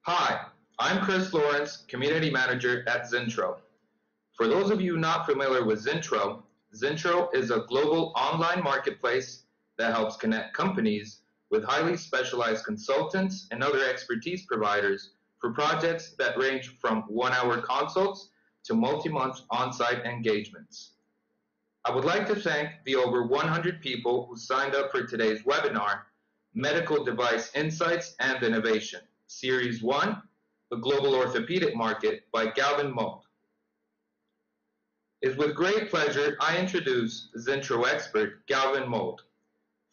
Hi, I'm Chris Lawrence, Community Manager at Zintro. For those of you not familiar with Zintro, Zintro is a global online marketplace that helps connect companies with highly specialized consultants and other expertise providers for projects that range from one-hour consults to multi-month on-site engagements. I would like to thank the over 100 people who signed up for today's webinar, Medical Device Insights and Innovation, Series 1, The Global Orthopaedic Market by Galvin Mould. It is with great pleasure I introduce Zintro expert Galvin Mould,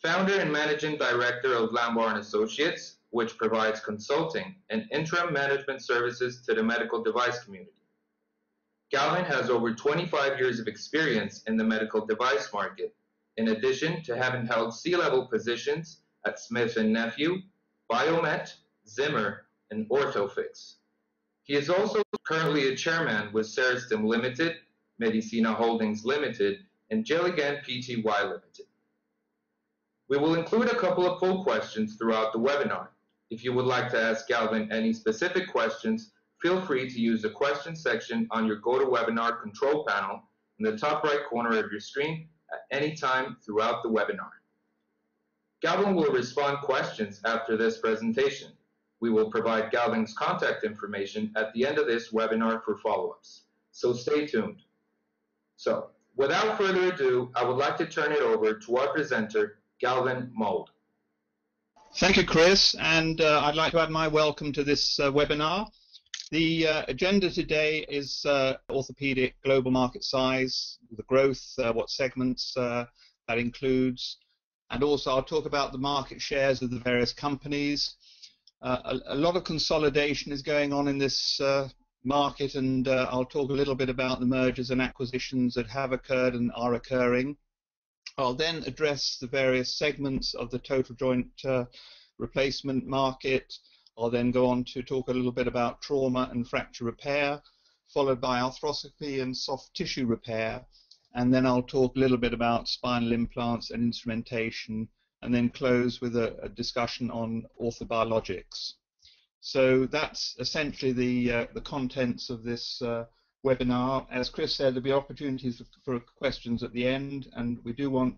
founder and managing director of Lambourn Associates, which provides consulting and interim management services to the medical device community. Galvin has over 25 years of experience in the medical device market, in addition to having held C-level positions at Smith Nephew, Biomet, Zimmer and Orthofix. He is also currently a chairman with Cerestim Limited, Medicina Holdings Limited, and Jellagen PTY Limited. We will include a couple of poll questions throughout the webinar. If you would like to ask Galvin any specific questions, feel free to use the question section on your GoToWebinar control panel in the top right corner of your screen at any time throughout the webinar. Galvin will respond to questions after this presentation. We will provide Galvin's contact information at the end of this webinar for follow-ups, so stay tuned. So, without further ado, I would like to turn it over to our presenter, Galvin Mould. Thank you, Chris, and I'd like to add my welcome to this webinar. The agenda today is orthopedic global market size, the growth, what segments that includes, and also I'll talk about the market shares of the various companies. A lot of consolidation is going on in this market, and I'll talk a little bit about the mergers and acquisitions that have occurred and are occurring. I'll then address the various segments of the total joint replacement market. I'll then go on to talk a little bit about trauma and fracture repair, followed by arthroscopy and soft tissue repair, and then I'll talk a little bit about spinal implants and instrumentation, and then close with a discussion on orthobiologics. So that's essentially the contents of this webinar. As Chris said, there'll be opportunities for questions at the end, and we do want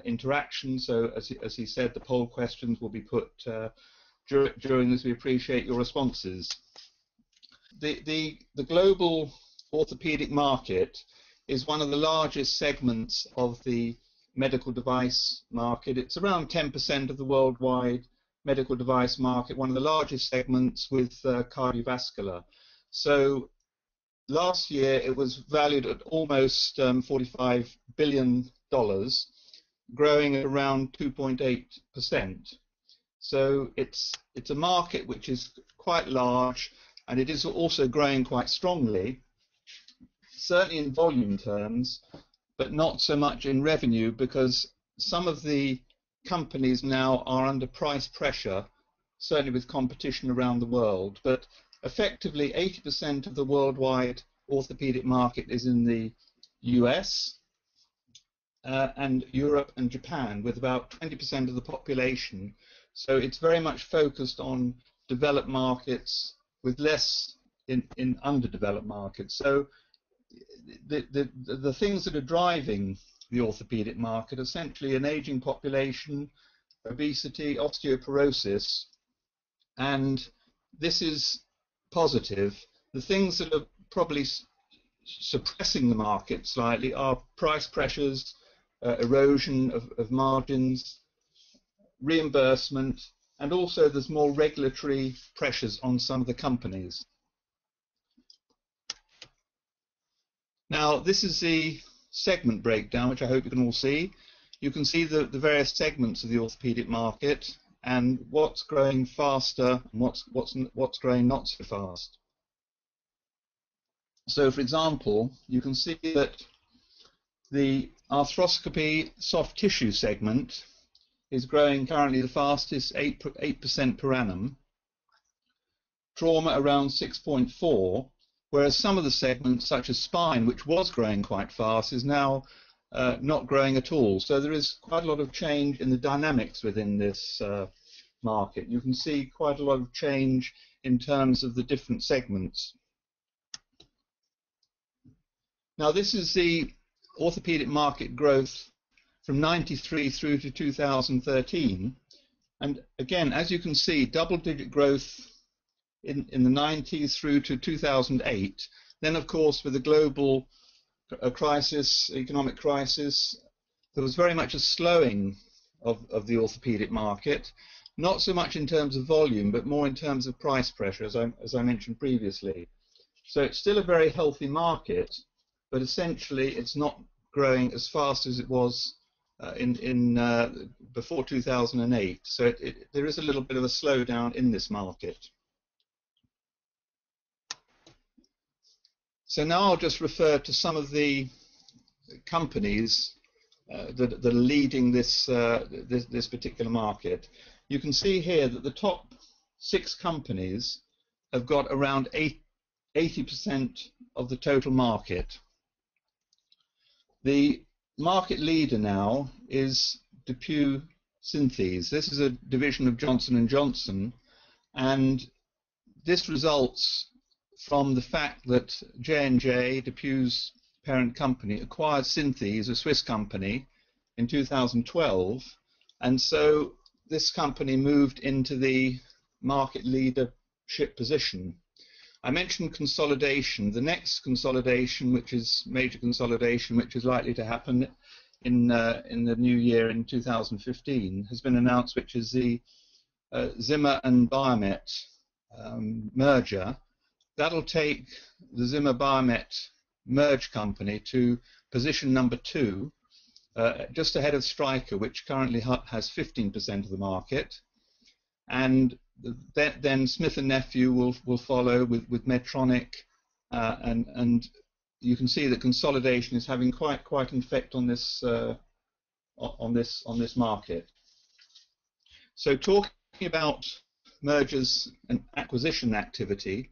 interaction, so as he said, the poll questions will be put during this. We appreciate your responses. The global orthopedic market is one of the largest segments of the medical device market. It's around 10% of the worldwide medical device market, one of the largest segments with cardiovascular. So last year it was valued at almost $45 billion, growing at around 2.8%. So it's a market which is quite large, and it is also growing quite strongly, certainly in volume terms, but not so much in revenue, because some of the companies now are under price pressure, certainly with competition around the world. But effectively 80% of the worldwide orthopedic market is in the US and Europe and Japan, with about 20% of the population. So it's very much focused on developed markets with less in underdeveloped markets. So the things that are driving the orthopedic market are essentially an aging population, obesity, osteoporosis, and this is positive. The things that are probably suppressing the market slightly are price pressures, erosion of margins, reimbursement, and also there's more regulatory pressures on some of the companies. Now this is the segment breakdown, which I hope you can all see. You can see the various segments of the orthopedic market and what's growing faster and what's growing not so fast. So for example, you can see that the arthroscopy soft tissue segment is growing currently the fastest, 8% per annum. Trauma around 6.4%, whereas some of the segments, such as spine, which was growing quite fast, is now not growing at all. So there is quite a lot of change in the dynamics within this market. You can see quite a lot of change in terms of the different segments. Now this is the orthopedic market growth from 93 through to 2013, and again, as you can see, double-digit growth in the 90s through to 2008. Then of course with the global crisis, economic crisis, there was very much a slowing of the orthopedic market, not so much in terms of volume but more in terms of price pressure, as I mentioned previously. So it's still a very healthy market, but essentially it's not growing as fast as it was before 2008. So there is a little bit of a slowdown in this market. So now I'll just refer to some of the companies that are leading this particular market. You can see here that the top 6 companies have got around 80% of the total market. The market leader now is DePuy Synthes. This is a division of Johnson & Johnson, and this results from the fact that J&J, DePuy's parent company, acquired Synthes, a Swiss company, in 2012, and so this company moved into the market leadership position. I mentioned consolidation. The next consolidation, which is major consolidation, which is likely to happen in the new year in 2015, has been announced, which is the Zimmer and Biomet merger. That'll take the Zimmer Biomet merged company to position number 2, just ahead of Stryker, which currently has 15% of the market, and then Smith Nephew will follow with Medtronic, and you can see that consolidation is having quite an effect on this market. So talking about mergers and acquisition activity,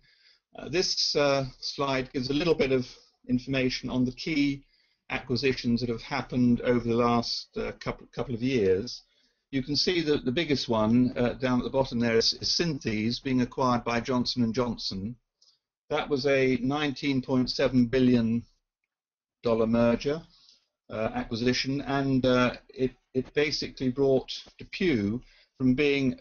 this slide gives a little bit of information on the key acquisitions that have happened over the last couple of years. You can see that the biggest one down at the bottom there is Synthes being acquired by Johnson & Johnson. That was a $19.7 billion merger acquisition, and it basically brought DePuy from being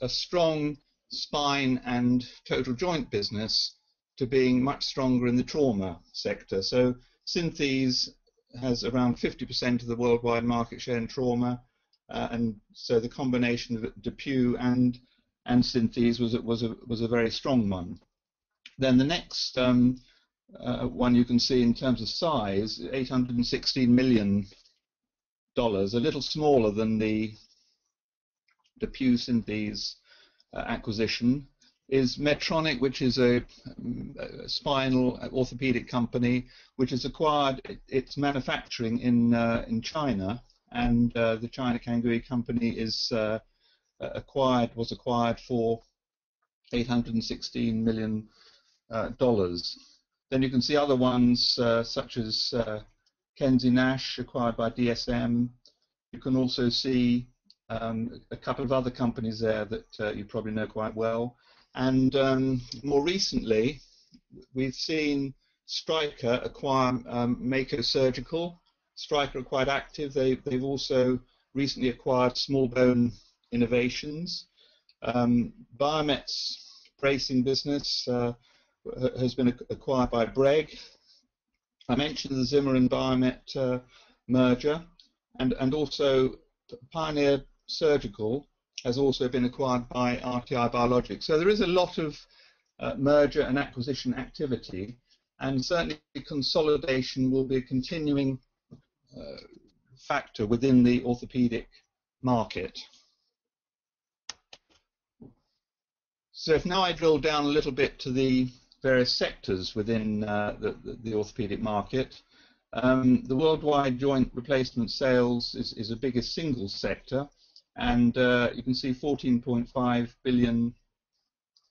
a strong spine and total joint business to being much stronger in the trauma sector. So Synthes has around 50% of the worldwide market share in trauma, and so the combination of DePuy and Synthes was a very strong one. Then the next one you can see in terms of size, $816 million, a little smaller than the DePuy Synthes acquisition, is Medtronic, which is a spinal orthopedic company which has acquired its manufacturing in China, and the China Kangui company was acquired for $816 million. Then you can see other ones such as Kenzie Nash, acquired by DSM. You can also see a couple of other companies there that you probably know quite well. And more recently, we've seen Stryker acquire Mako Surgical. Stryker are quite active. They've also recently acquired Small Bone Innovations. Biomet's bracing business has been acquired by Breg. I mentioned the Zimmer and Biomet merger, and also Pioneer Surgical has also been acquired by RTI Biologics. So there is a lot of merger and acquisition activity, and certainly consolidation will be a continuing factor within the orthopedic market. So if now I drill down a little bit to the various sectors within the orthopedic market, the worldwide joint replacement sales is the biggest single sector, and you can see $14.5 billion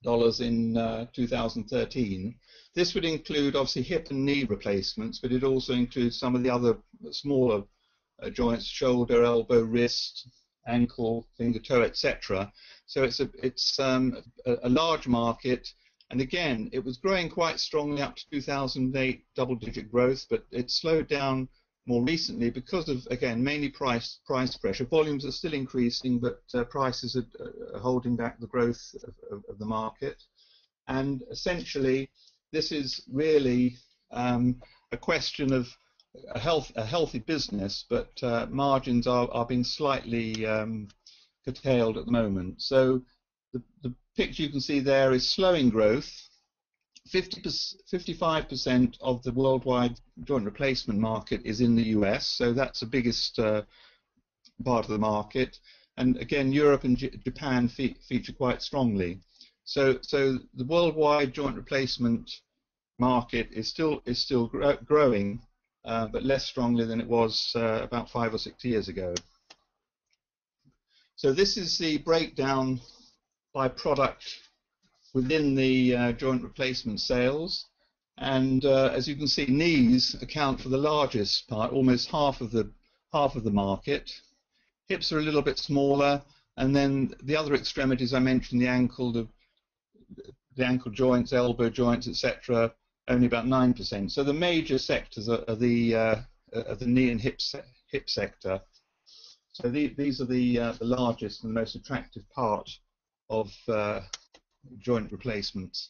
in 2013. This would include obviously hip and knee replacements, but it also includes some of the other smaller joints, shoulder, elbow, wrist, ankle, finger, toe, etc. So it's a large market, and again, it was growing quite strongly up to 2008, double-digit growth, but it slowed down more recently because of, again, mainly price pressure. Volumes are still increasing, but prices are holding back the growth of the market. And essentially, this is really a question of a healthy business, but margins are being slightly curtailed at the moment. So the picture you can see there is slowing growth. 55% of the worldwide joint replacement market is in the US, so that's the biggest part of the market. And again, Europe and Japan feature quite strongly. So the worldwide joint replacement market is still growing, but less strongly than it was about 5 or 6 years ago. So this is the breakdown by product within the joint replacement sales, and as you can see, knees account for the largest part, almost half of the market. Hips are a little bit smaller, and then the other extremities I mentioned, the ankle joints, elbow joints, etc., only about 9%. So the major sectors are the knee and hip sector. So these are the largest and most attractive part of joint replacements.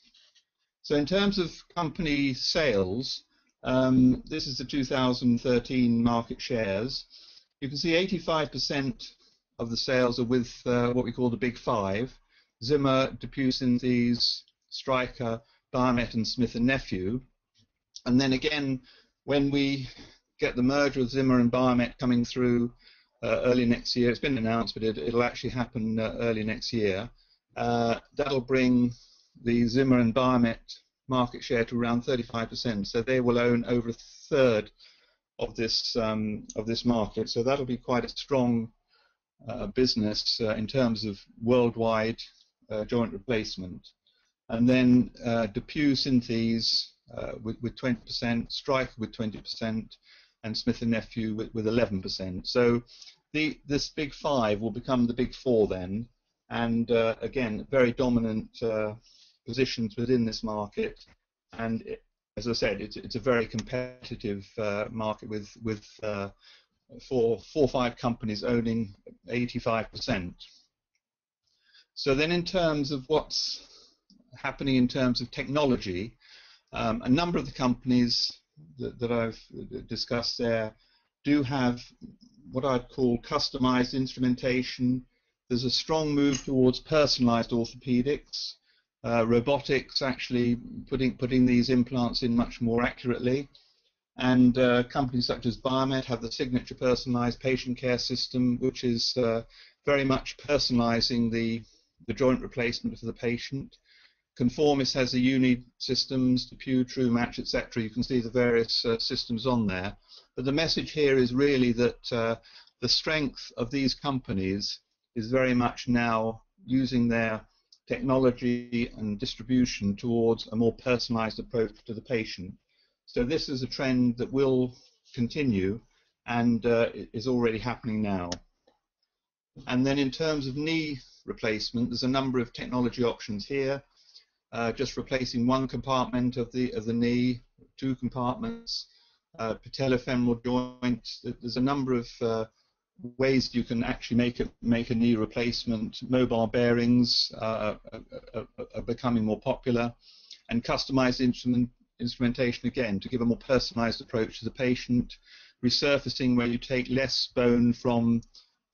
So in terms of company sales, this is the 2013 market shares. You can see 85% of the sales are with what we call the big five: Zimmer, DePuy Synthes, Stryker, Biomet, and Smith Nephew. And then again, when we get the merger of Zimmer and Biomet coming through early next year, it's been announced, but it'll actually happen early next year. That'll bring the Zimmer and Biomet market share to around 35%. So they will own over a third of this market. So that'll be quite a strong business in terms of worldwide joint replacement. And then DePuy Synthes with 20%, Stryker with 20%, and Smith Nephew with 11%. So this big five will become the big four then, and again, very dominant positions within this market. And as I said, it's a very competitive market with 4 or 5 companies owning 85%. So then, in terms of what's happening in terms of technology, a number of the companies that I've discussed there do have what I'd call customized instrumentation. There's a strong move towards personalized orthopedics, robotics actually putting these implants in much more accurately, and companies such as Biomet have the signature personalized patient care system, which is very much personalizing the joint replacement for the patient. Conformis has the Uni systems, DePuy, TrueMatch, etc. You can see the various systems on there. But the message here is really that the strength of these companies is very much now using their technology and distribution towards a more personalized approach to the patient. So this is a trend that will continue and is already happening now. And then in terms of knee replacement, there's a number of technology options here. Just replacing one compartment of the knee, 2 compartments, patellofemoral joint. There's a number of ways you can actually make a knee replacement. Mobile bearings are becoming more popular, and customized instrumentation again to give a more personalized approach to the patient. Resurfacing, where you take less bone from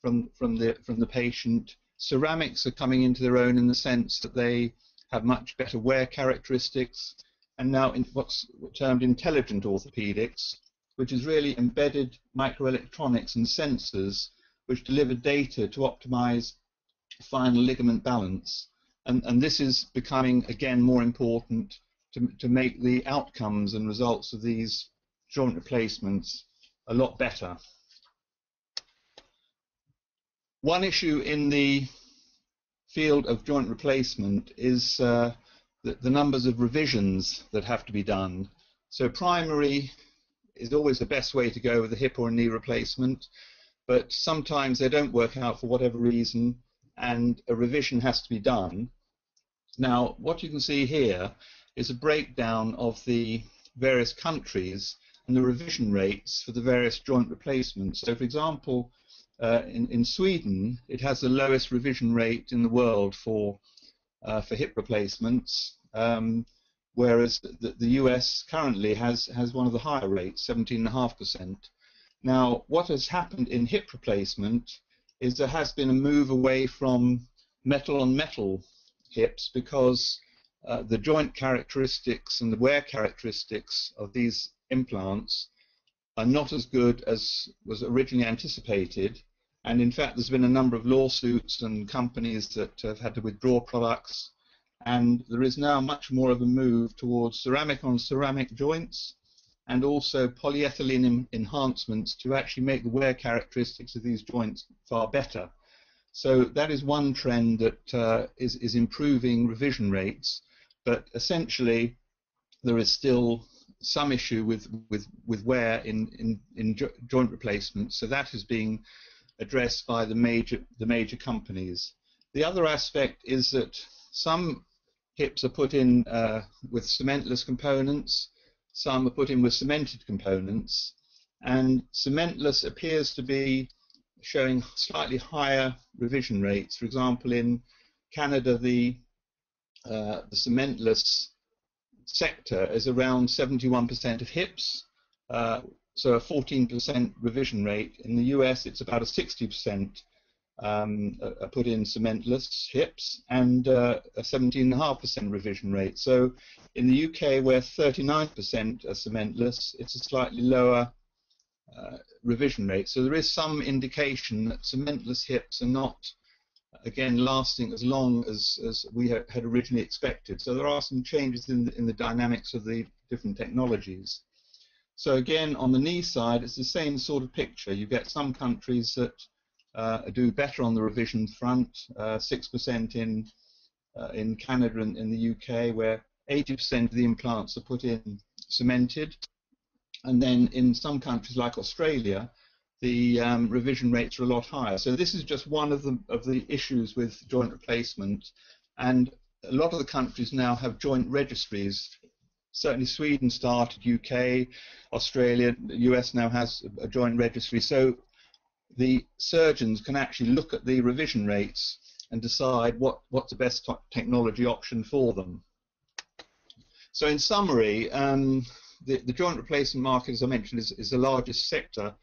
the patient. Ceramics are coming into their own in the sense that they have much better wear characteristics, and now in what's termed intelligent orthopedics, which is really embedded microelectronics and sensors which deliver data to optimize final ligament balance. And this is becoming again more important to make the outcomes and results of these joint replacements a lot better. One issue in the field of joint replacement is the numbers of revisions that have to be done. So primary is always the best way to go with a hip or a knee replacement, but sometimes they don't work out for whatever reason, and a revision has to be done. Now, what you can see here is a breakdown of the various countries and the revision rates for the various joint replacements. So, for example, in Sweden, it has the lowest revision rate in the world for hip replacements, whereas the US currently has one of the higher rates, 17.5%. Now, what has happened in hip replacement is there has been a move away from metal-on-metal hips because the joint characteristics and the wear characteristics of these implants are not as good as was originally anticipated, and in fact there's been a number of lawsuits and companies that have had to withdraw products, and there is now much more of a move towards ceramic-on-ceramic joints and also polyethylene enhancements to actually make the wear characteristics of these joints far better. So that is one trend that is improving revision rates, but essentially there is still some issue with wear in joint replacements. So that is being addressed by the major companies. The other aspect is that some hips are put in with cementless components, some are put in with cemented components, and cementless appears to be showing slightly higher revision rates. For example, in Canada, the cementless sector is around 71% of hips, so a 14% revision rate. In the US, it's about a 60% are put in cementless hips and a 17.5% revision rate. So in the UK, where 39% are cementless, it's a slightly lower revision rate. So there is some indication that cementless hips are not, again, lasting as long as we had originally expected. So there are some changes in the dynamics of the different technologies. So again, on the knee side, it's the same sort of picture. You get some countries that do better on the revision front, 6% in Canada and in the UK, where 80% of the implants are put in cemented. And then in some countries like Australia, the revision rates are a lot higher. So this is just one of the issues with joint replacement, and a lot of the countries now have joint registries. Certainly Sweden started, UK, Australia, the US now has a joint registry. So the surgeons can actually look at the revision rates and decide what's the best technology option for them. So in summary, the joint replacement market, as I mentioned, is the largest sector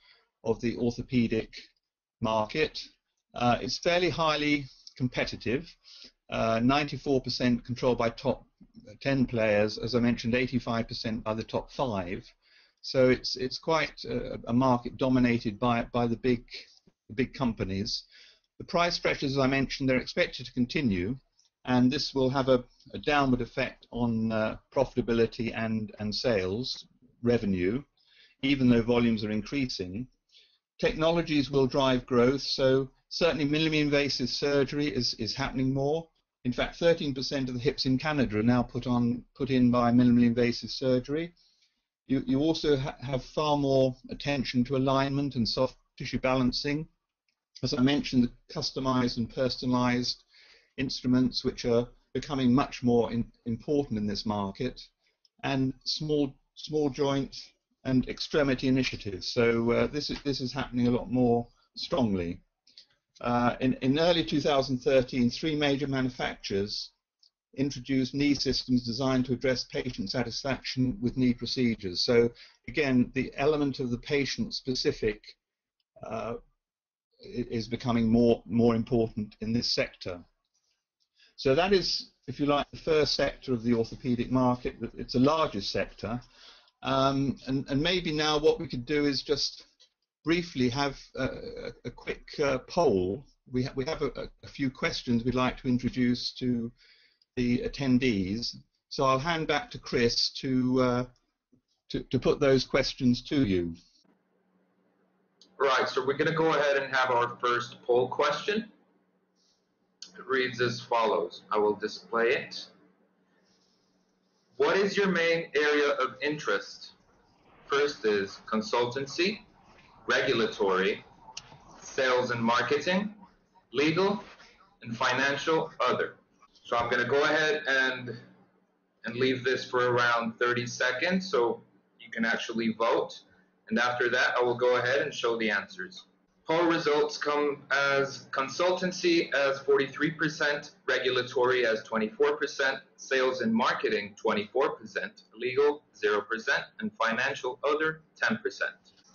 of the orthopedic market. It's fairly highly competitive, 94% controlled by top 10 players, as I mentioned, 85% by the top 5. So it's quite a market dominated by the big companies. The price pressures, as I mentioned, they're expected to continue, and this will have a downward effect on profitability and sales revenue, even though volumes are increasing. Technologies will drive growth, so certainly minimally invasive surgery is happening more. In fact, 13% of the hips in Canada are now put in by minimally invasive surgery. You also have far more attention to alignment and soft tissue balancing. As I mentioned, the customized and personalized instruments, which are becoming much more important in this market, and small joint and extremity initiatives. So this is happening a lot more strongly. In early 2013, 3 major manufacturers introduced knee systems designed to address patient satisfaction with knee procedures. So again, the element of the patient specific is becoming more important in this sector. So that is, if you like, the first sector of the orthopedic market. It's the largest sector. And maybe now what we could do is just briefly have a quick poll. We have a few questions we'd like to introduce to the attendees. So I'll hand back to Chris to put those questions to you. Right, so we're going to go ahead and have our first poll question. It reads as follows. I will display it. What is your main area of interest? First is consultancy, regulatory, sales and marketing, legal, and financial other. So I'm going to go ahead and leave this for around 30 seconds so you can actually vote. And after that, I will go ahead and show the answers. Poll results come as consultancy as 43%, regulatory as 24%, sales and marketing 24%, legal 0%, and financial other 10%.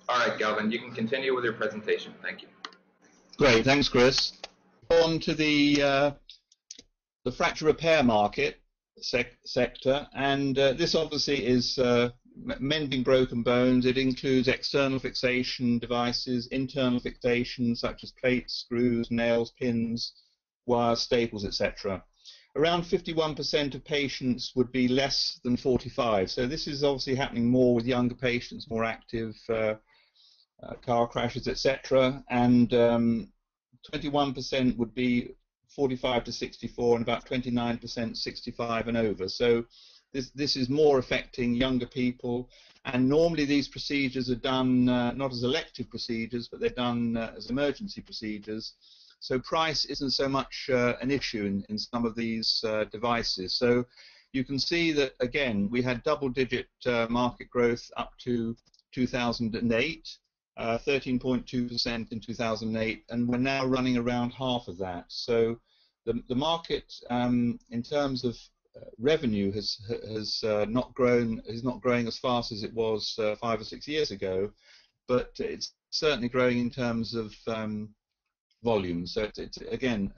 All right, Galvin, you can continue with your presentation. Thank you. Great, thanks, Chris. On to the fracture repair market sector, and this obviously is mending broken bones. It includes external fixation devices, internal fixation such as plates, screws, nails, pins, wires, staples, etc. Around 51% of patients would be less than 45, so this is obviously happening more with younger patients, more active, car crashes, etc. And 21% would be 45 to 64, and about 29% 65 and over. So this is more affecting younger people, and normally these procedures are done not as elective procedures, but they're done as emergency procedures. So price isn't so much an issue in some of these devices. So you can see that, again, we had double-digit market growth up to 2008, 13.2% in 2008, and we're now running around half of that. So the market, in terms of revenue, is not growing as fast as it was 5 or 6 years ago, but it's certainly growing in terms of volume. So it's again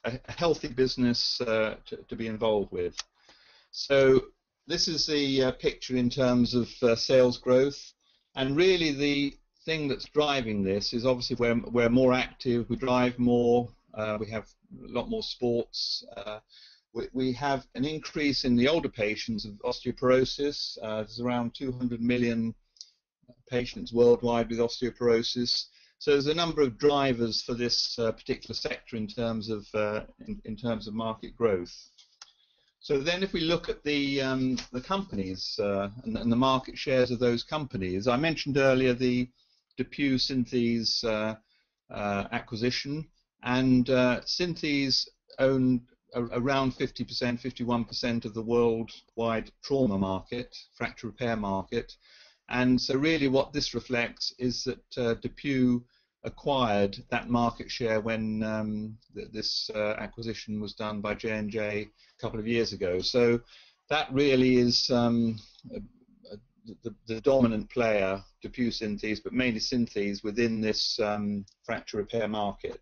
a healthy business to be involved with. So this is the picture in terms of sales growth, and really the thing that's driving this is obviously we're more active, we drive more, we have a lot more sports. We have an increase in the older patients of osteoporosis. There's around 200 million patients worldwide with osteoporosis. So there's a number of drivers for this particular sector in terms of market growth. So then, if we look at the companies and the market shares of those companies, I mentioned earlier the DePuy Synthes acquisition, and Synthes own around 50%, 51% of the worldwide trauma market, fracture repair market. And so really what this reflects is that DePuy acquired that market share when this acquisition was done by J&J a couple of years ago. So that really is the dominant player, DePuy Synthes, but mainly Synthes within this fracture repair market.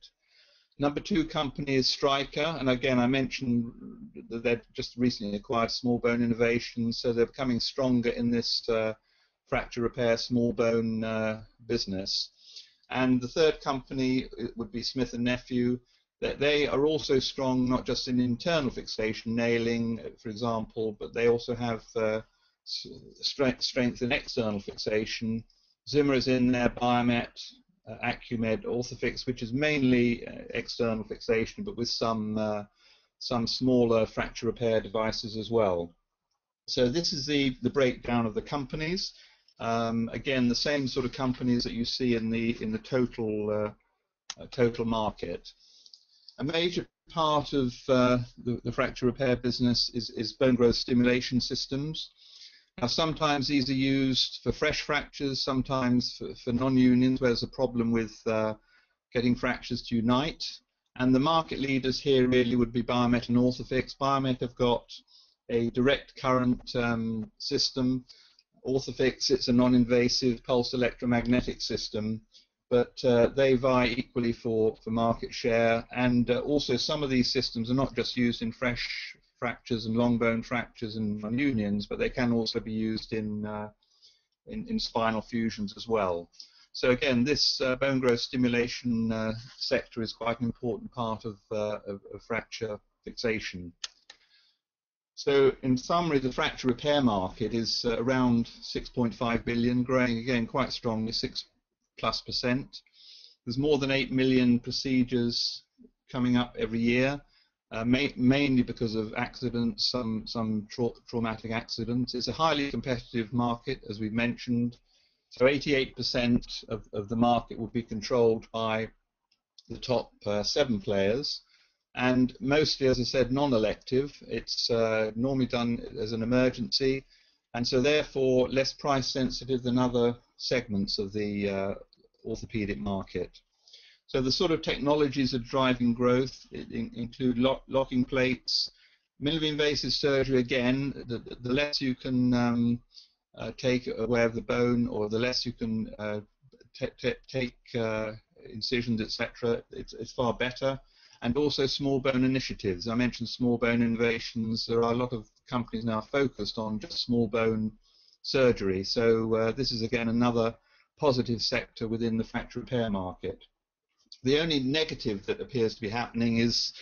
Number 2 company is Stryker, and again I mentioned that they've just recently acquired Small Bone Innovations, so they're becoming stronger in this fracture repair small bone business. And the 3rd company would be Smith Nephew. That they are also strong not just in internal fixation, nailing, for example, but they also have strength in external fixation. Zimmer is in there, Biomet, Acumed, Orthofix, which is mainly external fixation, but with some smaller fracture repair devices as well. So this is the breakdown of the companies. Again, the same sort of companies that you see in the total market. A major part of the fracture repair business is bone growth stimulation systems. Now, sometimes these are used for fresh fractures, sometimes for non-unions where there's a problem with getting fractures to unite. And the market leaders here really would be Biomet and Orthofix. Biomet have got a direct current system. Orthofix, it's a non-invasive pulse electromagnetic system, but they vie equally for market share. And also some of these systems are not just used in fresh fractures and long bone fractures and non-unions, but they can also be used in spinal fusions as well. So again, this bone growth stimulation sector is quite an important part of fracture fixation. So in summary, the fracture repair market is around 6.5 billion, growing again quite strongly, 6+%. There's more than 8 million procedures coming up every year. Mainly because of accidents, some traumatic accidents. It's a highly competitive market, as we've mentioned. So 88% of the market will be controlled by the top 7 players, and mostly, as I said, non-elective. It's normally done as an emergency, and so therefore less price sensitive than other segments of the orthopedic market. So the sort of technologies that are driving growth include locking plates, minimally invasive surgery. Again, the less you can take away of the bone, or the less you can take incisions, etc., it's far better. And also small bone initiatives. I mentioned small bone innovations. There are a lot of companies now focused on just small bone surgery. So this is again another positive sector within the fracture repair market. The only negative that appears to be happening is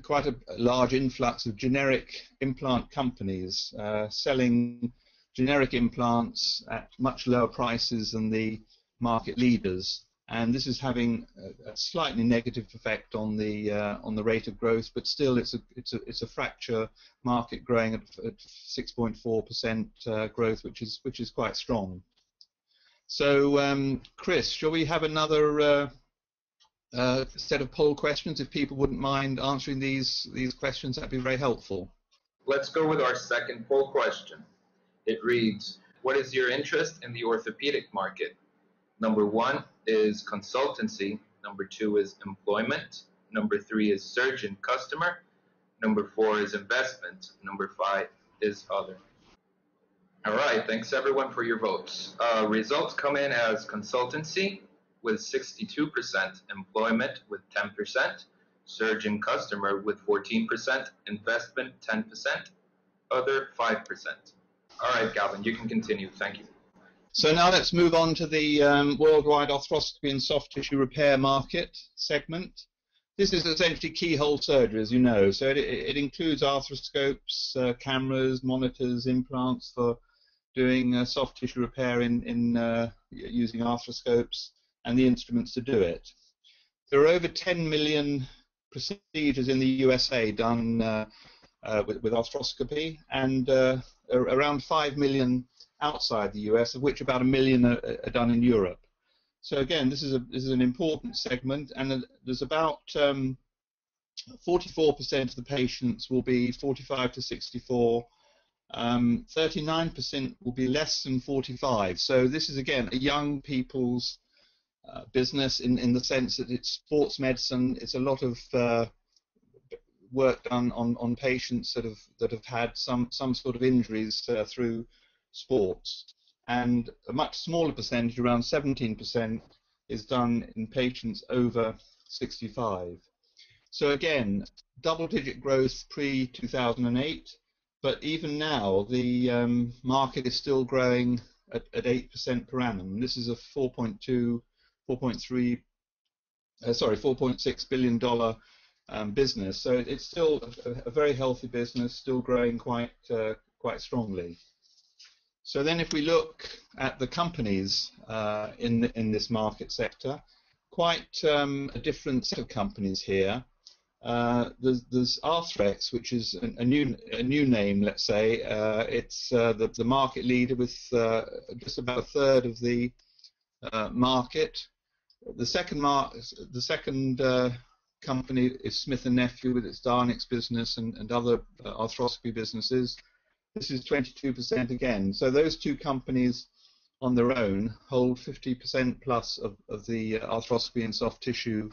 quite a large influx of generic implant companies selling generic implants at much lower prices than the market leaders. And this is having a slightly negative effect on the rate of growth, but still it's a fracture market growing at 6.4% growth, which is quite strong. So, Chris, shall we have another set of poll questions? If people wouldn't mind answering these questions, that'd be very helpful. Let's go with our second poll question. It reads, what is your interest in the orthopedic market? Number 1 is consultancy, number 2 is employment, number 3 is surgeon customer, number 4 is investment, number 5 is other. All right, thanks everyone for your votes. Results come in as consultancy with 62%, employment with 10%, surgeon customer with 14%, investment 10%, other 5%. All right, Galvin, you can continue. Thank you. So now let's move on to the worldwide arthroscopy and soft tissue repair market segment. This is essentially keyhole surgery, as you know. So it includes arthroscopes, cameras, monitors, implants for doing soft tissue repair using arthroscopes, and the instruments to do it. There are over 10 million procedures in the USA done with arthroscopy, and around 5 million outside the US, of which about 1 million are done in Europe. So again, this is an important segment, and there's about 44% of the patients will be 45 to 64. 39% will be less than 45. So this is again a young people's business in the sense that it's sports medicine. It's a lot of work done on patients that have had some sort of injuries through sports, and a much smaller percentage, around 17%, is done in patients over 65. So again, double-digit growth pre-2008, but even now the market is still growing at 8% per annum. This is a $4.6 billion business. So it's still a very healthy business, still growing quite strongly. So then, if we look at the companies in this market sector, quite a different set of companies here. There's Arthrex, which is a new name, let's say. It's the market leader with just about a third of the market. The second company is Smith Nephew with its Darnix business and other arthroscopy businesses. This is 22% again. So those two companies on their own hold 50% plus of the arthroscopy and soft tissue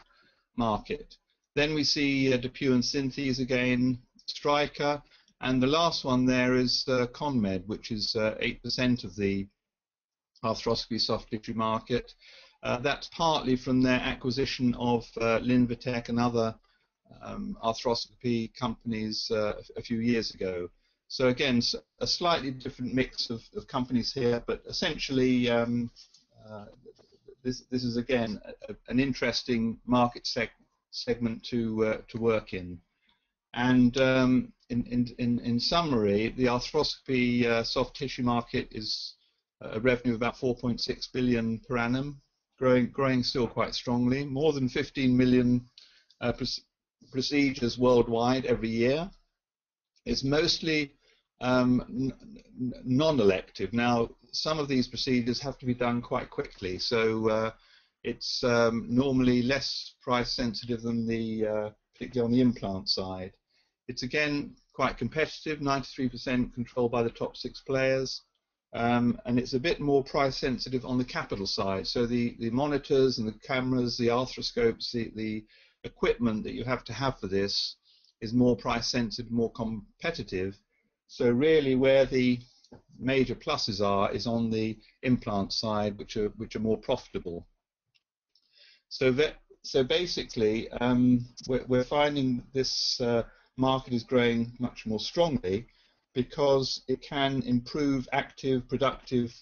market. Then we see DePuy and Synthes again, Stryker, and the last one there is ConMed, which is 8% of the arthroscopy soft tissue market. That's partly from their acquisition of Linvatec and other arthroscopy companies a few years ago. So again, a slightly different mix of companies here, but essentially this is again an interesting market segment to work in. And in summary, the arthroscopy soft tissue market is a revenue of about 4.6 billion per annum, growing still quite strongly. More than 15 million procedures worldwide every year. It's mostly non-elective. Now, some of these procedures have to be done quite quickly, so it's normally less price sensitive than the particularly on the implant side. It's again quite competitive, 93% controlled by the top 6 players, and it's a bit more price sensitive on the capital side. So the monitors and the cameras, the arthroscopes, the equipment that you have to have for this is more price sensitive, more competitive. So really where the major pluses are is on the implant side, which are more profitable. So basically we're finding this market is growing much more strongly because it can improve active, productive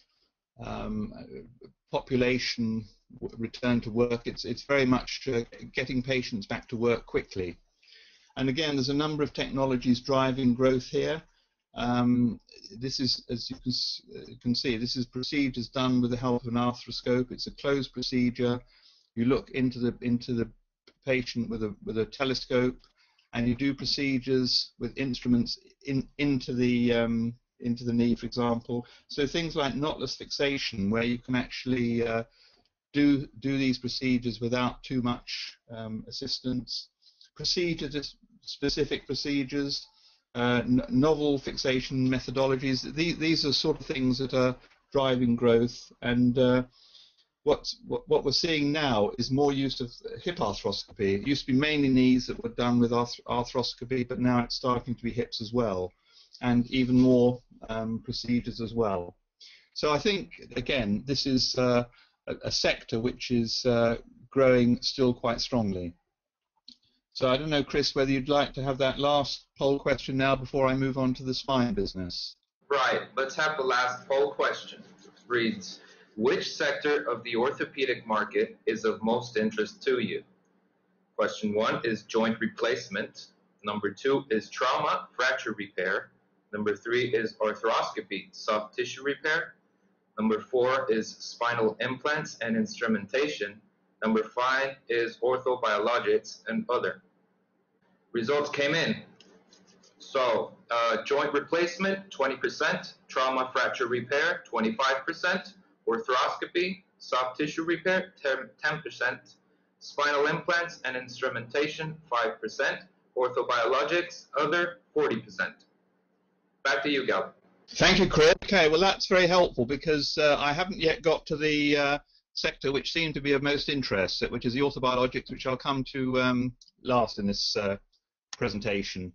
population return to work. It's very much getting patients back to work quickly. And again, there's a number of technologies driving growth here. This is, as you can see, this is procedures done with the help of an arthroscope. It's a closed procedure. You look into the patient with a telescope, and you do procedures with instruments into the knee, for example. So things like knotless fixation, where you can actually do these procedures without too much assistance. Specific procedures, novel fixation methodologies. These are sort of things that are driving growth. And what we're seeing now is more use of hip arthroscopy. It used to be mainly knees that were done with arthroscopy, but now it's starting to be hips as well, and even more procedures as well. So I think, again, this is a sector which is growing still quite strongly. So I don't know, Chris, whether you'd like to have that last poll question now before I move on to the spine business. Right, let's have the last poll question. It reads, which sector of the orthopedic market is of most interest to you? Question 1 is joint replacement. Number 2 is trauma, fracture repair. Number 3 is arthroscopy, soft tissue repair. Number 4 is spinal implants and instrumentation. Number 5 is orthobiologics and other. Results came in. So joint replacement, 20%, trauma fracture repair, 25%, orthroscopy, soft tissue repair, 10%, spinal implants and instrumentation, 5%, orthobiologics, other, 40%. Back to you, Galvin. Thank you, Chris. Okay, well that's very helpful because I haven't yet got to the sector which seemed to be of most interest, which is the orthobiologics, which I'll come to last in this presentation.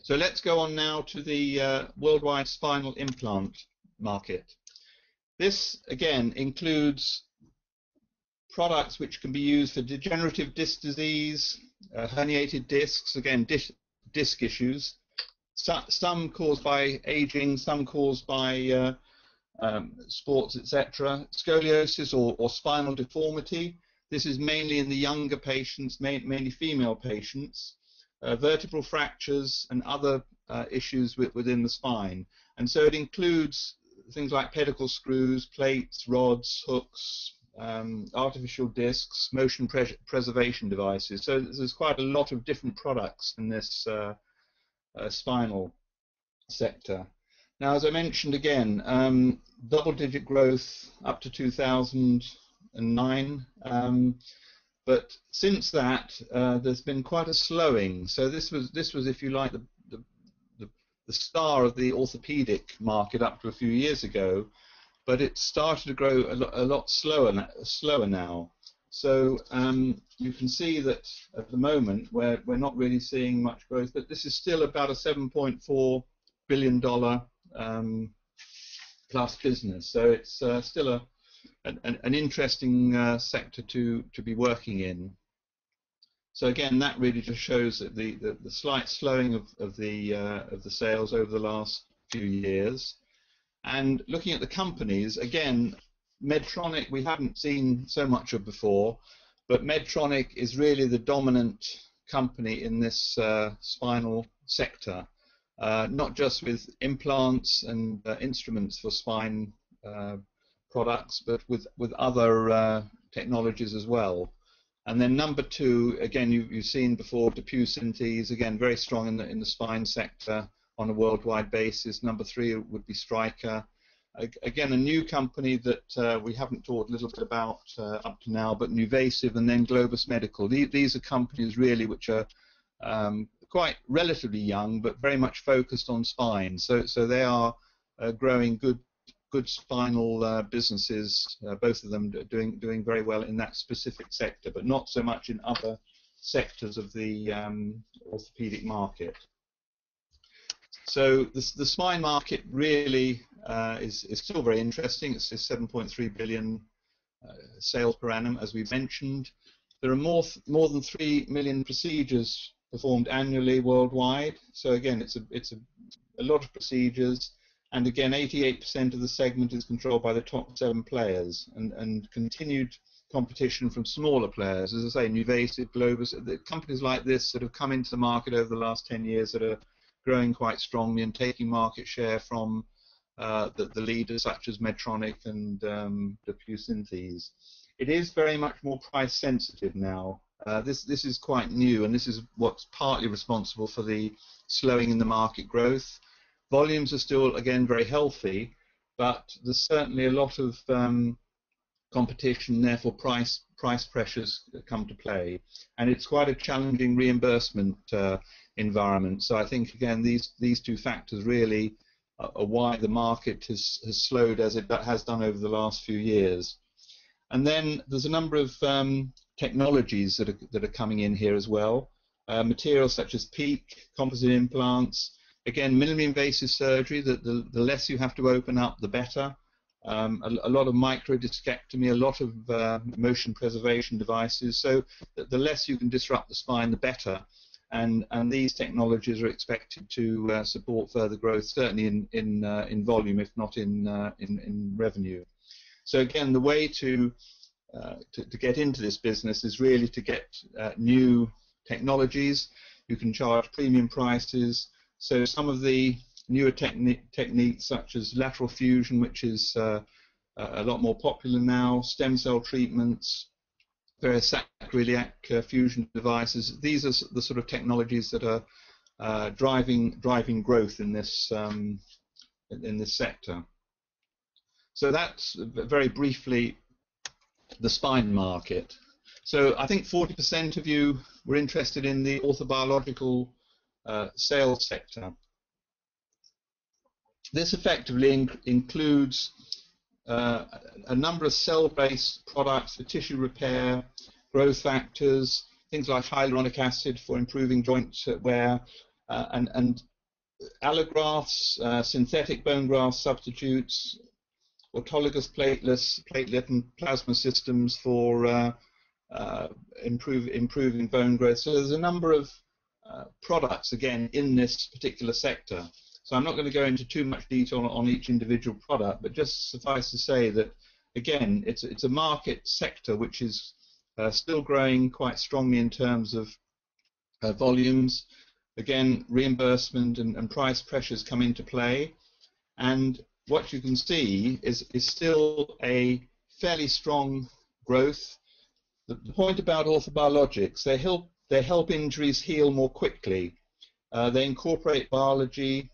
So let's go on now to the worldwide spinal implant market. This again includes products which can be used for degenerative disc disease, herniated discs, again disc issues, some caused by aging, some caused by sports, etc. Scoliosis or spinal deformity. This is mainly in the younger patients, mainly female patients. Vertebral fractures and other issues within the spine. And so it includes things like pedicle screws, plates, rods, hooks, artificial discs, motion preservation devices. So there's quite a lot of different products in this spinal sector. Now, as I mentioned again, double-digit growth up to 2009. But since that, there's been quite a slowing. So this was, if you like, the star of the orthopedic market up to a few years ago, but it started to grow a lot slower now. So you can see that at the moment we're not really seeing much growth, but this is still about a $7.4 billion plus business. So it's still an interesting sector to be working in. So again, that really just shows that the slight slowing of the sales over the last few years. And looking at the companies, again, Medtronic we haven't seen so much of before, but Medtronic is really the dominant company in this spinal sector, not just with implants and instruments for spine products, but with other technologies as well. And then number 2, again, you've seen before, DePuy Synthes, again, very strong in the spine sector on a worldwide basis. Number 3 would be Stryker. Again, a new company that we haven't talked a little bit about up to now, but Nuvasive, and then Globus Medical. These are companies really which are quite relatively young, but very much focused on spine. So they are growing good spinal businesses. Both of them doing very well in that specific sector, but not so much in other sectors of the orthopedic market. So the spine market really is still very interesting. It's 7.3 billion sales per annum, as we've mentioned. There are more than 3 million procedures performed annually worldwide. So again, it's a lot of procedures, and again, 88% of the segment is controlled by the top 7 players, and continued competition from smaller players. As I say, Nuvasive, Globus, the companies like this that have come into the market over the last 10 years that are growing quite strongly and taking market share from the leaders such as Medtronic and DePuy-Synthes. It is very much more price sensitive now. This is quite new, and this is what's partly responsible for the slowing in the market growth. Volumes are still, again, very healthy, but there's certainly a lot of competition, therefore price pressures come to play, and it's quite a challenging reimbursement environment. So I think, again, these two factors really are why the market has slowed as it has done over the last few years. And then there's a number of technologies that are coming in here as well. Materials such as PEEK, composite implants, again, minimally invasive surgery. The less you have to open up, the better. A lot of microdiscectomy, a lot of motion preservation devices. So the less you can disrupt the spine, the better. And these technologies are expected to support further growth, certainly in volume, if not in revenue. So again, the way to get into this business is really to get new technologies. You can charge premium prices. So some of the newer techniques such as lateral fusion, which is a lot more popular now, stem cell treatments, various sacroiliac fusion devices. These are the sort of technologies that are driving growth in this sector. So that's very briefly the spine market. So I think 40% of you were interested in the orthobiological sales sector. This effectively includes a number of cell-based products for tissue repair, growth factors, things like hyaluronic acid for improving joint wear, and allografts, synthetic bone graft substitutes, autologous platelet and plasma systems for improving bone growth. So there's a number of products, again, in this particular sector. So I'm not going to go into too much detail on each individual product, but just suffice to say that, again, it's a market sector which is still growing quite strongly in terms of volumes. Again, reimbursement and price pressures come into play, and what you can see is still a fairly strong growth. The point about orthobiologics, they help injuries heal more quickly. They incorporate biology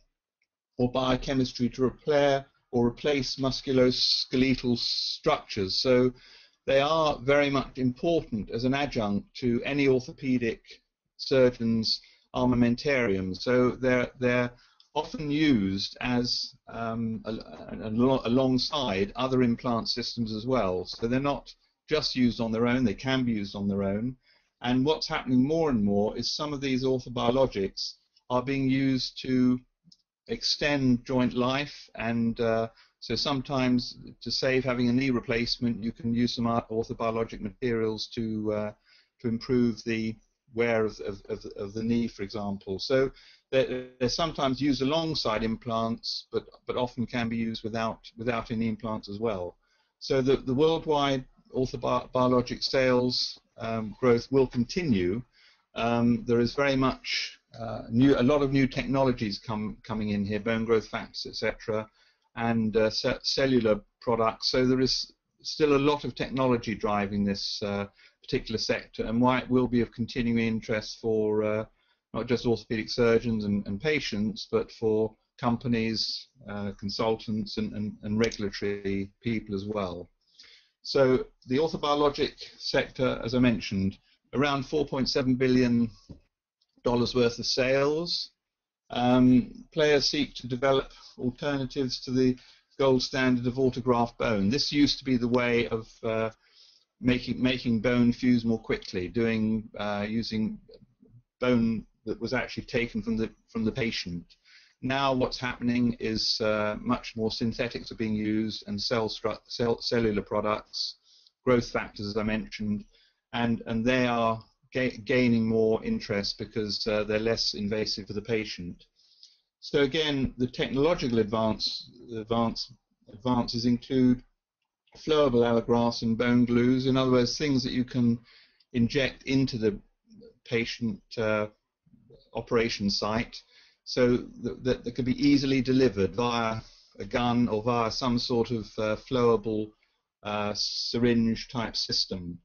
or biochemistry to repair or replace musculoskeletal structures. So they are very much important as an adjunct to any orthopedic surgeon's armamentarium. So they're often used as alongside other implant systems as well. So they're not just used on their own, they can be used on their own. And what's happening more and more is some of these orthobiologics are being used to extend joint life, and so sometimes to save having a knee replacement, you can use some orthobiologic materials to improve the wear of the knee, for example. So they're sometimes used alongside implants, but often can be used without any implants as well. So the worldwide orthobiologic sales growth will continue. There is very much a lot of new technologies coming in here, bone growth factors, etc., and cellular products. So there is still a lot of technology driving this particular sector, and why it will be of continuing interest for not just orthopedic surgeons and patients, but for companies, consultants, and regulatory people as well. So the orthobiologic sector, as I mentioned, around $4.7 billion worth of sales. Players seek to develop alternatives to the gold standard of autograft bone. This used to be the way of making bone fuse more quickly, using bone that was actually taken from the patient. Now what's happening is much more synthetics are being used, and cellular products, growth factors, as I mentioned, and they are gaining more interest because they're less invasive for the patient. So again, the technological advances include flowable allografts and bone glues. In other words, things that you can inject into the patient operation site, so that can be easily delivered via a gun or via some sort of flowable syringe type system.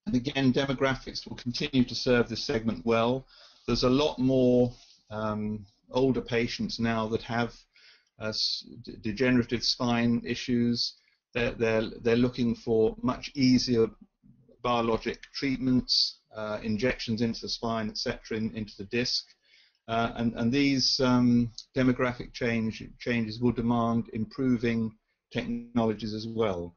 And again, demographics will continue to serve this segment well. There's a lot more older patients now that have degenerative spine issues. They're looking for much easier biologic treatments, injections into the spine, etc., into the disc. And these demographic changes will demand improving technologies as well.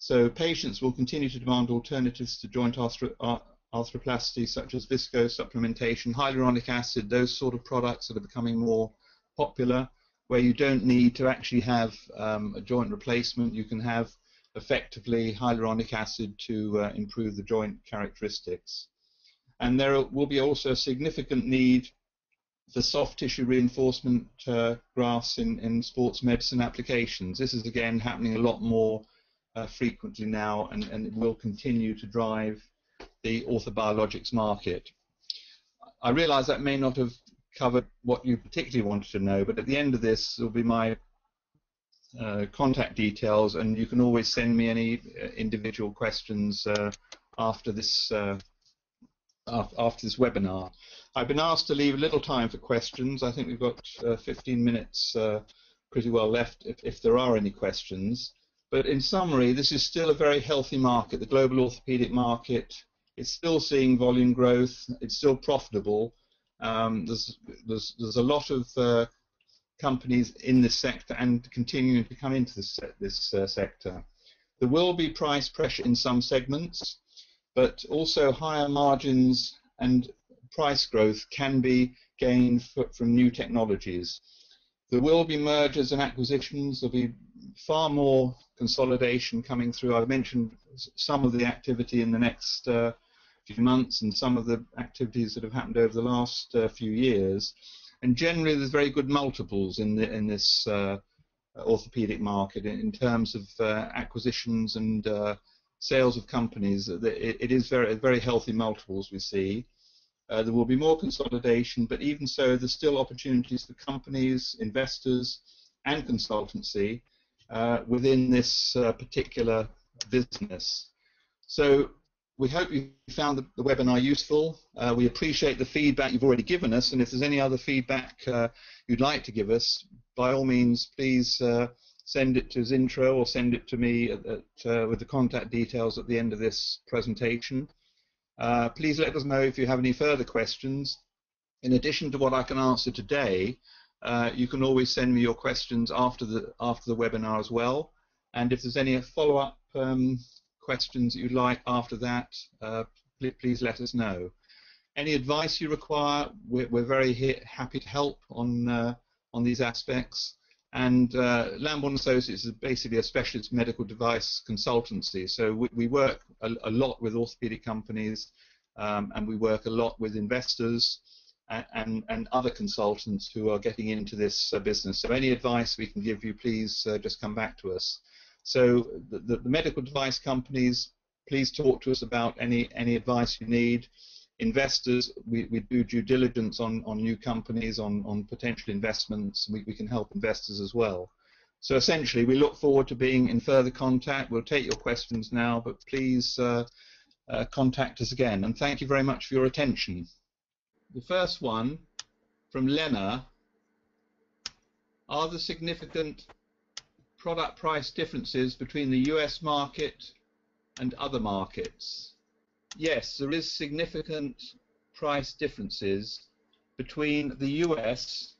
So patients will continue to demand alternatives to joint arthroplasty, such as viscose supplementation, hyaluronic acid, those sort of products that are becoming more popular, where you don't need to actually have a joint replacement. You can have effectively hyaluronic acid to improve the joint characteristics. And there will be also a significant need for soft tissue reinforcement grafts in sports medicine applications. This is again happening a lot more frequently now, and it will continue to drive the orthobiologics market. I realise that may not have covered what you particularly wanted to know, but at the end of this will be my contact details, and you can always send me any individual questions after this webinar. I've been asked to leave a little time for questions. I think we've got 15 minutes pretty well left if there are any questions. But in summary, this is still a very healthy market. The global orthopedic market is still seeing volume growth. It's still profitable. There's a lot of companies in this sector and continuing to come into this sector. There will be price pressure in some segments, but also higher margins and price growth can be gained from new technologies. There will be mergers and acquisitions. There'll be far more consolidation coming through. I've mentioned some of the activity in the next few months and some of the activities that have happened over the last few years. And generally, there's very good multiples in this orthopedic market in terms of acquisitions and sales of companies. It is very healthy multiples we see. There will be more consolidation, but even so, there's still opportunities for companies, investors, and consultancy within this particular business. So we hope you found the webinar useful. We appreciate the feedback you've already given us, and if there's any other feedback you'd like to give us, by all means, please send it to Zintro or send it to me with the contact details at the end of this presentation. Please let us know if you have any further questions. In addition to what I can answer today, you can always send me your questions after the webinar as well. And if there's any follow-up questions that you'd like after that, please let us know. Any advice you require, we're very happy to help on these aspects. And Lambourn Associates is basically a specialist medical device consultancy. So we work a lot with orthopedic companies, and we work a lot with investors and other consultants who are getting into this business. So any advice we can give you, please just come back to us. So the medical device companies, please talk to us about any advice you need. Investors, we do due diligence on new companies, on potential investments. We can help investors as well. So essentially, we look forward to being in further contact. We'll take your questions now, but please contact us again. And thank you very much for your attention. The first one from Lena: are there significant product price differences between the US market and other markets? Yes, there is significant price differences between the US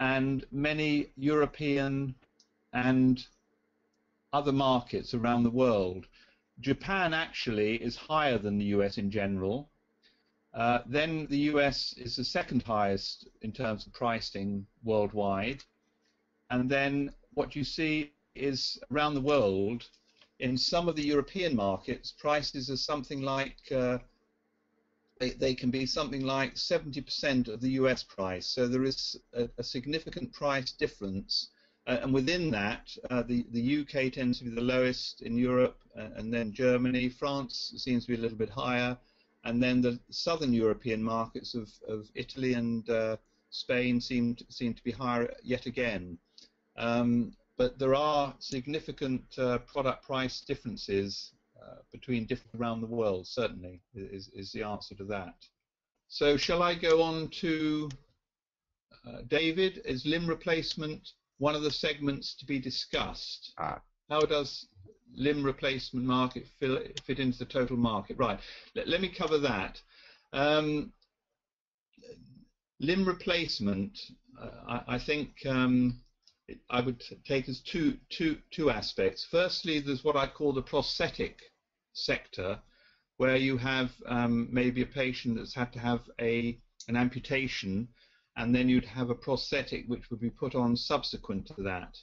and many European and other markets around the world. Japan actually is higher than the US in general. Then the US is the second highest in terms of pricing worldwide. And then what you see is around the world, in some of the European markets, prices are something like, they can be something like 70% of the US price. So there is a significant price difference. And within that, the UK tends to be the lowest in Europe, and then Germany. France seems to be a little bit higher. And then the southern European markets of Italy and Spain seem to be higher yet again. But there are significant product price differences between different around the world, certainly, is the answer to that. So shall I go on to David? Is limb replacement one of the segments to be discussed? How does limb replacement market fit into the total market? Right, let me cover that. Limb replacement, I think I would take as two aspects. Firstly, there's what I call the prosthetic sector, where you have maybe a patient that's had to have an amputation, and then you'd have a prosthetic which would be put on subsequent to that.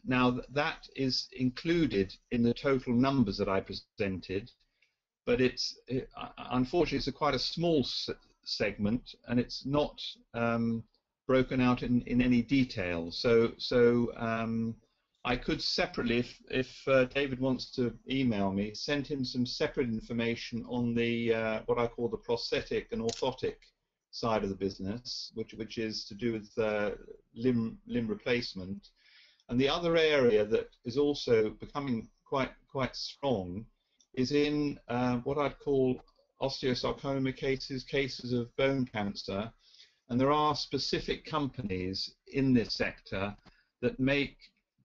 Now that is included in the total numbers that I presented, but unfortunately it's quite a small segment, and it's not broken out in any detail. So I could separately, if David wants to email me, send him some separate information on the what I call the prosthetic and orthotic side of the business, which is to do with limb replacement. And the other area that is also becoming quite strong is in what I'd call osteosarcoma cases of bone cancer. And there are specific companies in this sector that make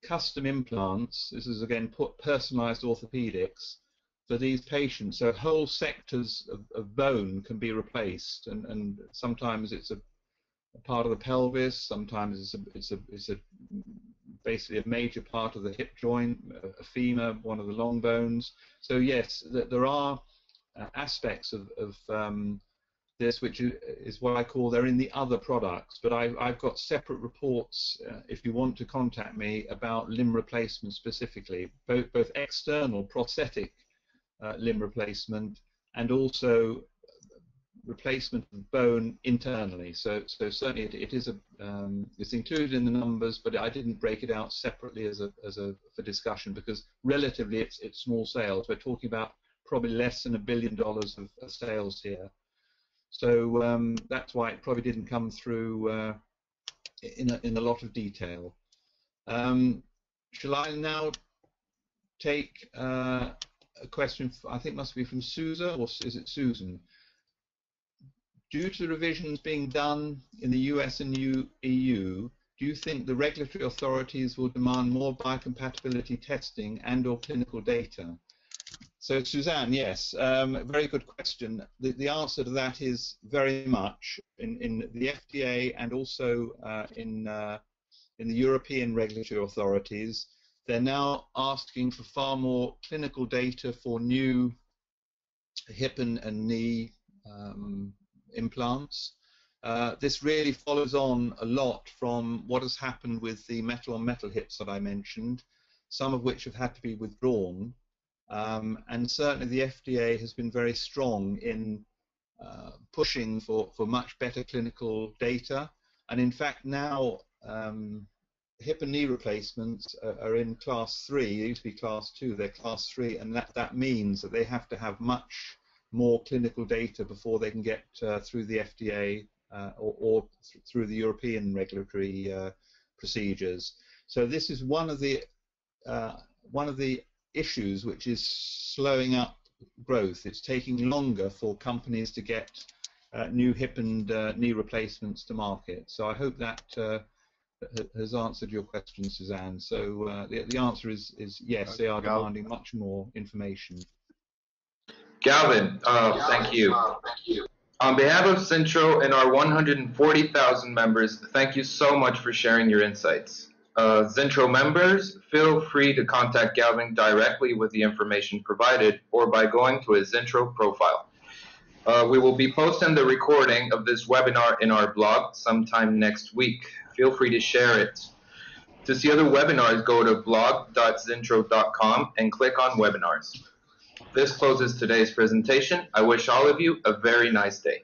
custom implants. This is again personalized orthopedics for these patients. So whole sectors of bone can be replaced, and sometimes it's a part of the pelvis, sometimes it's basically a major part of the hip joint, a femur, one of the long bones. So yes, there are aspects of this which is what I call, they're in the other products, but I've got separate reports if you want to contact me about limb replacement specifically, both external prosthetic limb replacement and also replacement of bone internally. So certainly it is it's included in the numbers, but I didn't break it out separately for discussion, because relatively it's small sales. We're talking about probably less than $1 billion of sales here. So that's why it probably didn't come through in a lot of detail. Shall I now take a question? I think it must be from Susa, or is it Susan? Due to the revisions being done in the US and EU, do you think the regulatory authorities will demand more biocompatibility testing and/or clinical data? So Suzanne, yes, very good question. The answer to that is very much. In the FDA and also in the European regulatory authorities, they're now asking for far more clinical data for new hip and knee implants. This really follows on a lot from what has happened with the metal-on-metal hips that I mentioned, some of which have had to be withdrawn. And certainly the FDA has been very strong in pushing for much better clinical data. And in fact now hip and knee replacements are in class 3. They used to be class 2, they're class 3, and that means that they have to have much more clinical data before they can get through the FDA or through the European regulatory procedures. So this is one of the issues which is slowing up growth. It's taking longer for companies to get new hip and knee replacements to market. So I hope that has answered your question, Suzanne. So the answer is yes, they are demanding much more information. Galvin, thank you. On behalf of Zintro and our 140,000 members, thank you so much for sharing your insights. Zintro members, feel free to contact Galvin directly with the information provided or by going to his Zintro profile. We will be posting the recording of this webinar in our blog sometime next week. Feel free to share it. To see other webinars, go to blog.zintro.com and click on webinars. This closes today's presentation. I wish all of you a very nice day.